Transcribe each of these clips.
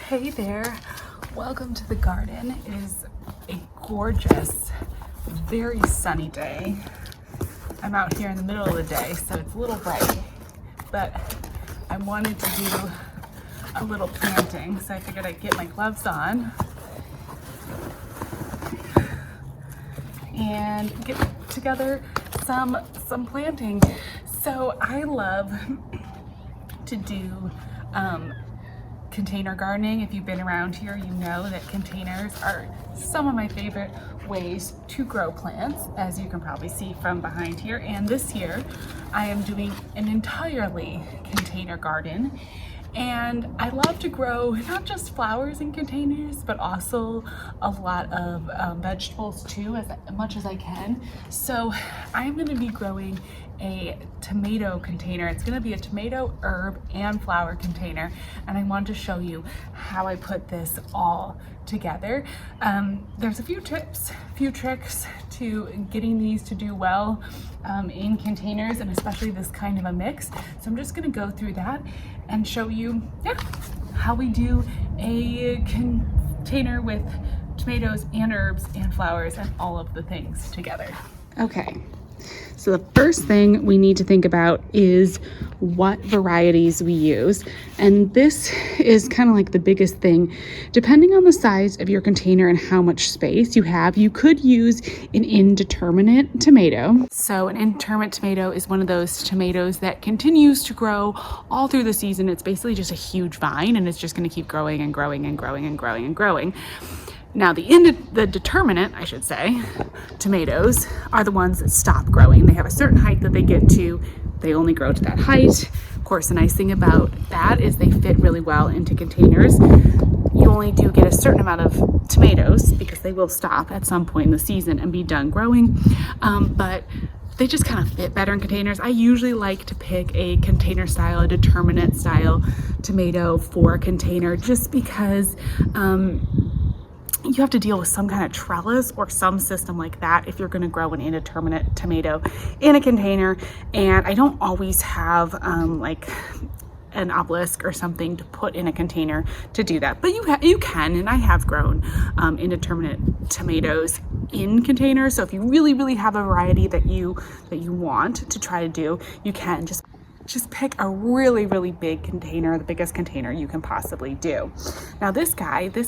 Hey there, welcome to the garden. It is a gorgeous, very sunny day. I'm out here in the middle of the day, so it's a little bright, but I wanted to do a little planting, so I figured I'd get my gloves on and get together some planting. So I love to do container gardening. If you've been around here, you know that containers are some of my favorite ways to grow plants, as you can probably see from behind here. And this year I am doing an entirely container garden, and I love to grow not just flowers in containers, but also a lot of vegetables too, as much as I can. So I'm going to be growing a tomato container. It's going to be a tomato, herb, and flower container, and I want to show you how I put this all together. There's a few tips, few tricks to getting these to do well in containers, and especially this kind of a mix. So I'm just going to go through that and show you how we do a container with tomatoes and herbs and flowers and all of the things together. Okay. So the first thing we need to think about is what varieties we use. And this is kind of like the biggest thing. Depending on the size of your container and how much space you have, you could use an indeterminate tomato. So an indeterminate tomato is one of those tomatoes that continues to grow all through the season. It's basically just a huge vine, and it's just going to keep growing and growing and growing and growing and growing. Now the determinate, I should say, tomatoes are the ones that stop growing. They have a certain height that they get to. They only grow to that height. Of course, the nice thing about that is they fit really well into containers. You only do get a certain amount of tomatoes because they will stop at some point in the season and be done growing. But they just kind of fit better in containers. I usually like to pick a container style, a determinate style tomato for a container, just because you have to deal with some kind of trellis or some system like that if you're going to grow an indeterminate tomato in a container. And I don't always have like an obelisk or something to put in a container to do that, but you can, and I have grown indeterminate tomatoes in containers. So if you really have a variety that you want to try to do, you can just pick a really big container, the biggest container you can possibly do. Now this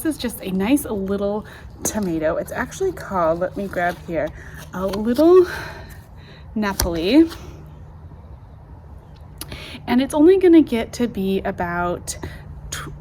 is just a nice little tomato. It's actually called, let me grab here, a little Nepali. And it's only gonna get to be about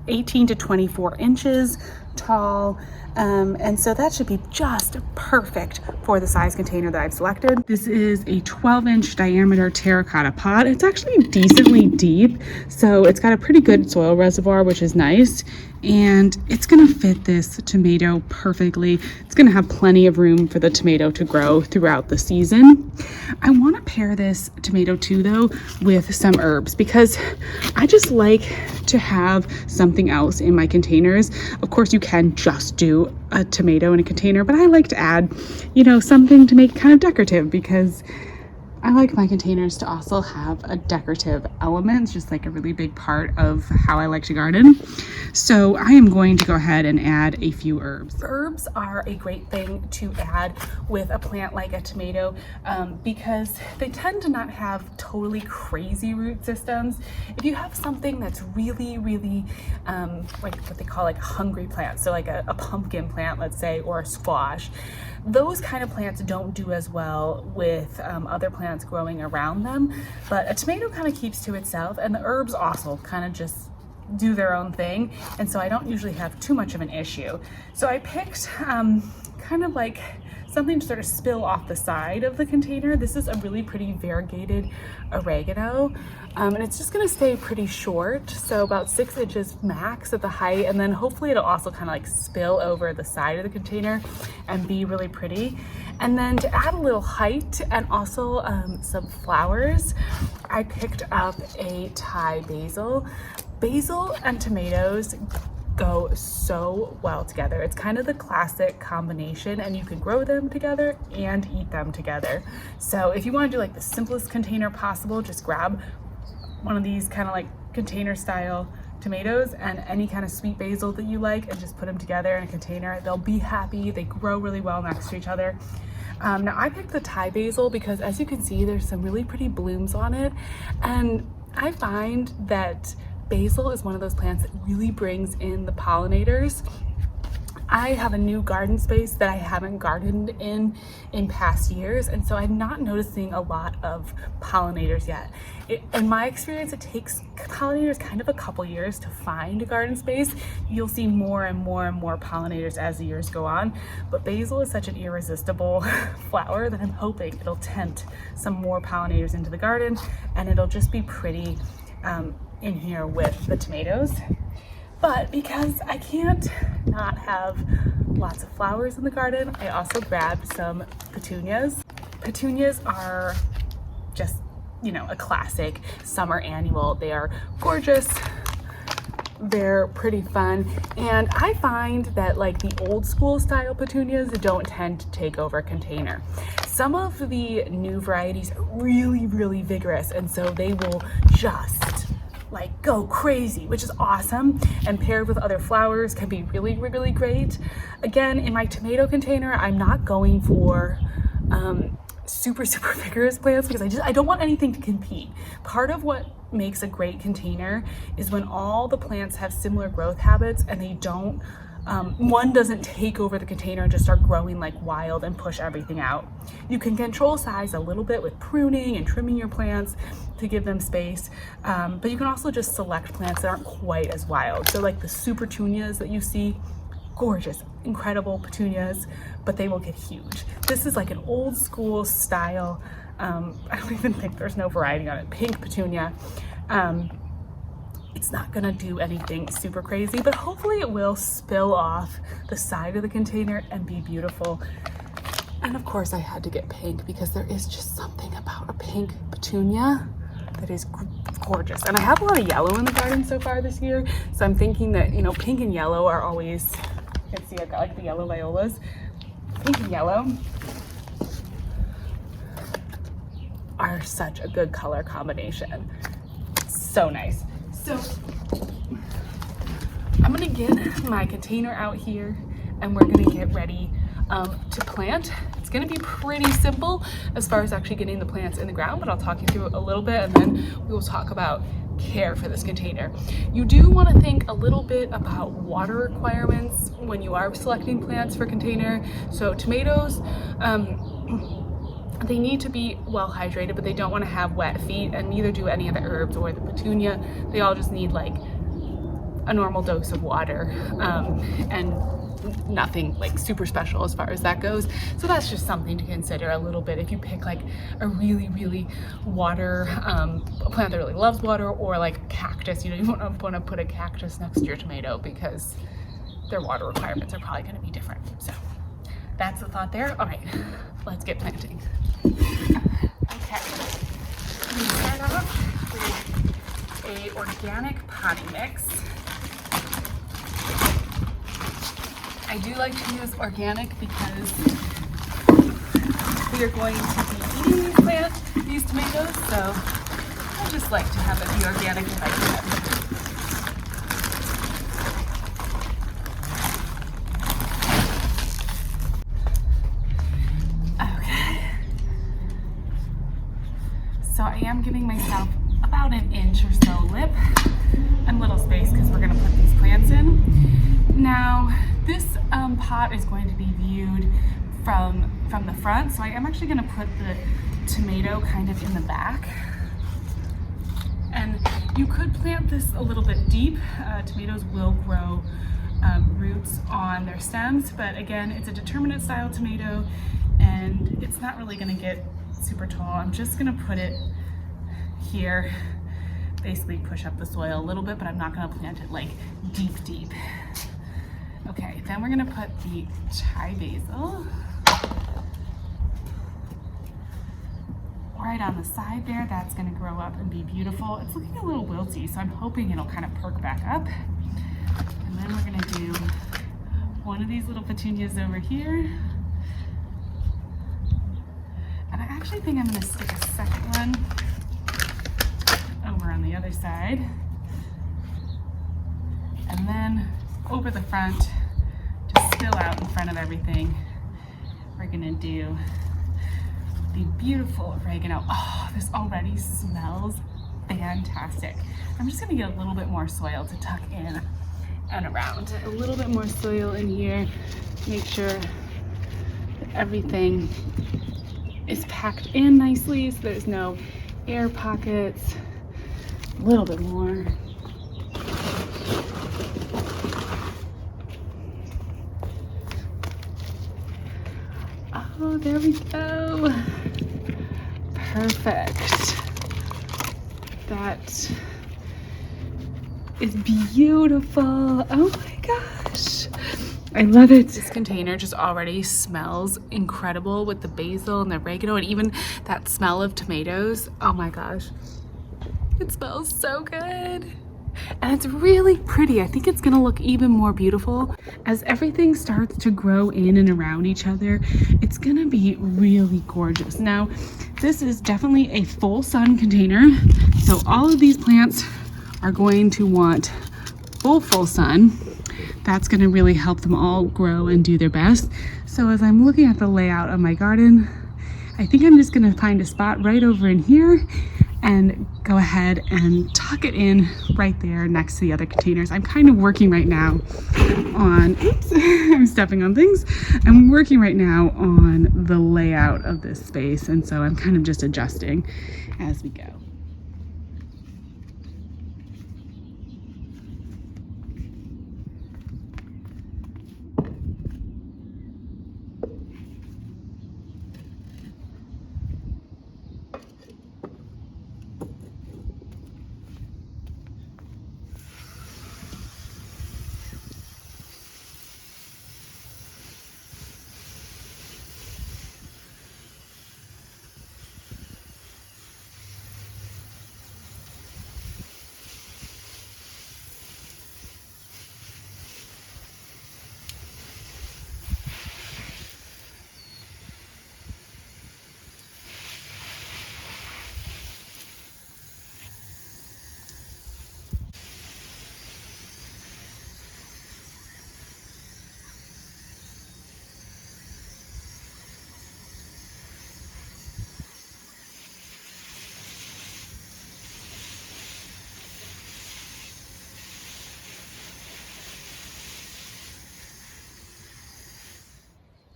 18 to 24 inches tall. And so that should be just perfect for the size container that I've selected. This is a 12-inch diameter terracotta pot. It's actually decently deep, so it's got a pretty good soil reservoir, which is nice. And it's gonna fit this tomato perfectly. It's gonna have plenty of room for the tomato to grow throughout the season. I wanna pair this tomato too, though, with some herbs, because I just like to have something else in my containers. Of course, you can just do a tomato in a container, but I like to add, something to make it kind of decorative, because I like my containers to also have a decorative element. It's just like a really big part of how I like to garden. So I am going to go ahead and add a few herbs. Herbs are a great thing to add with a plant like a tomato because they tend to not have totally crazy root systems. If you have something that's really like what they call like a hungry plant, so like a pumpkin plant, let's say, or a squash, those kind of plants don't do as well with other plants growing around them. But a tomato kind of keeps to itself, and the herbs also kind of just do their own thing, and so I don't usually have too much of an issue. So I picked kind of like something to sort of spill off the side of the container. This is a really pretty variegated oregano, and it's just gonna stay pretty short, so about 6 inches max at the height, and then hopefully it'll also kind of like spill over the side of the container and be really pretty. And then to add a little height and also some flowers, I picked up a Thai basil. Basil and tomatoes go so well together. It's kind of the classic combination, and you can grow them together and eat them together. So if you want to do like the simplest container possible, just grab one of these kind of like container style tomatoes and any kind of sweet basil that you like, and just put them together in a container. They'll be happy. They grow really well next to each other. Now I picked the Thai basil because, as you can see, there's some really pretty blooms on it, and I find that basil is one of those plants that really brings in the pollinators. I have a new garden space that I haven't gardened in past years, and so I'm not noticing a lot of pollinators yet. In my experience, it takes pollinators kind of a couple years to find a garden space. You'll see more and more and more pollinators as the years go on, but basil is such an irresistible flower that I'm hoping it'll tempt some more pollinators into the garden, and it'll just be pretty in here with the tomatoes. But because I can't not have lots of flowers in the garden, I also grabbed some petunias. Petunias are just, you know, a classic summer annual. They are gorgeous. They're pretty fun. And I find that, like, the old school style petunias don't tend to take over a container. Some of the new varieties are really, really vigorous, and so they will just like go crazy, which is awesome, and paired with other flowers can be really, really great. Again, in my tomato container, I'm not going for super vigorous plants because I don't want anything to compete. Part of what makes a great container is when all the plants have similar growth habits and they don't one doesn't take over the container and just start growing like wild and push everything out. You can control size a little bit with pruning and trimming your plants to give them space, but you can also just select plants that aren't quite as wild. So like the super petunias that you see, gorgeous, incredible petunias, but they will get huge. This is like an old school style, I don't even think there's no variety on it, pink petunia. It's not gonna do anything super crazy, but hopefully it will spill off the side of the container and be beautiful. And of course I had to get pink because there is just something about a pink petunia that is gorgeous. And I have a lot of yellow in the garden so far this year, so I'm thinking that, you know, pink and yellow are always, you can see I've got like the yellow violas. Pink and yellow are such a good color combination. So nice. So I'm gonna get my container out here and we're gonna get ready to plant. It's gonna be pretty simple as far as actually getting the plants in the ground, but I'll talk you through it a little bit and then we will talk about care for this container. You do want to think a little bit about water requirements when you are selecting plants for container. So tomatoes, they need to be well hydrated, but they don't want to have wet feet, and neither do any of the herbs or the petunia. They all just need like a normal dose of water, and nothing like super special as far as that goes. So that's just something to consider a little bit if you pick like a really water, a plant that really loves water, or like a cactus. You know, you don't want to put a cactus next to your tomato because their water requirements are probably going to be different. So that's the thought there. All right, let's get planting. Okay, we start off with a organic potting mix. I do like to use organic because we are going to be eating these tomatoes, so I just like to have it be organic if I can. So I am giving myself about an inch or so lip and little space because we're going to put these plants in. Now this pot is going to be viewed from the front, so I am actually going to put the tomato kind of in the back. And you could plant this a little bit deep. Tomatoes will grow roots on their stems, but again, it's a determinate style tomato and it's not really going to get super tall. I'm just gonna put it here, basically push up the soil a little bit, but I'm not gonna plant it like deep. Okay, then we're gonna put the Thai basil right on the side there. That's gonna grow up and be beautiful. It's looking a little wilty, so I'm hoping it'll kind of perk back up. And then we're gonna do one of these little petunias over here. And I actually think I'm going to stick a second one over on the other side. And then over the front, just spill out in front of everything, we're gonna do the beautiful oregano. Oh, this already smells fantastic. I'm just gonna get a little bit more soil to tuck in and around. A little bit more soil in here, make sure that everything is packed in nicely so there's no air pockets. A little bit more. Oh, there we go. Perfect. That is beautiful. Oh my gosh. I love it. This container just already smells incredible with the basil and the oregano and even that smell of tomatoes. Oh my gosh. It smells so good. And it's really pretty. I think it's gonna look even more beautiful. As everything starts to grow in and around each other, it's gonna be really gorgeous. Now, this is definitely a full sun container. So all of these plants are going to want full sun. That's gonna really help them all grow and do their best. So as I'm looking at the layout of my garden, I think I'm just gonna find a spot right over in here and go ahead and tuck it in right there next to the other containers. I'm kind of working right now on, oops, I'm stepping on things. I'm working right now on the layout of this space, and so I'm kind of just adjusting as we go.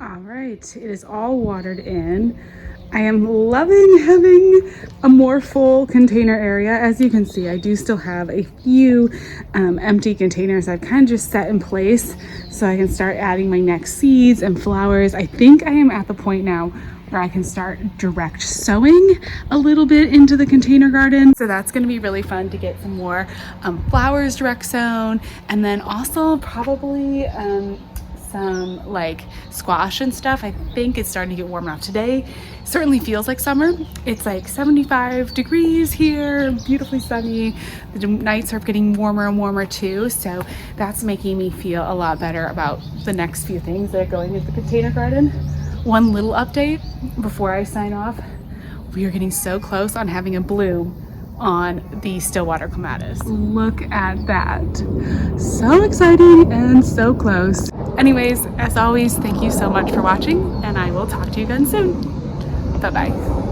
All right, it is all watered in. I am loving having a more full container area. As you can see, I do still have a few empty containers I've kind of just set in place so I can start adding my next seeds and flowers. I think I am at the point now where I can start direct sowing a little bit into the container garden. So that's gonna be really fun to get some more flowers direct sown, and then also probably some like squash and stuff. I think it's starting to get warm enough. Today certainly feels like summer. It's like 75 degrees here, beautifully sunny. The nights are getting warmer and warmer too, so that's making me feel a lot better about the next few things that are going into the container garden. One little update before I sign off: we are getting so close on having a bloom on the Stillwater clematis. Look at that. So exciting and so close. Anyways, as always, thank you so much for watching, and I will talk to you again soon. Bye-bye.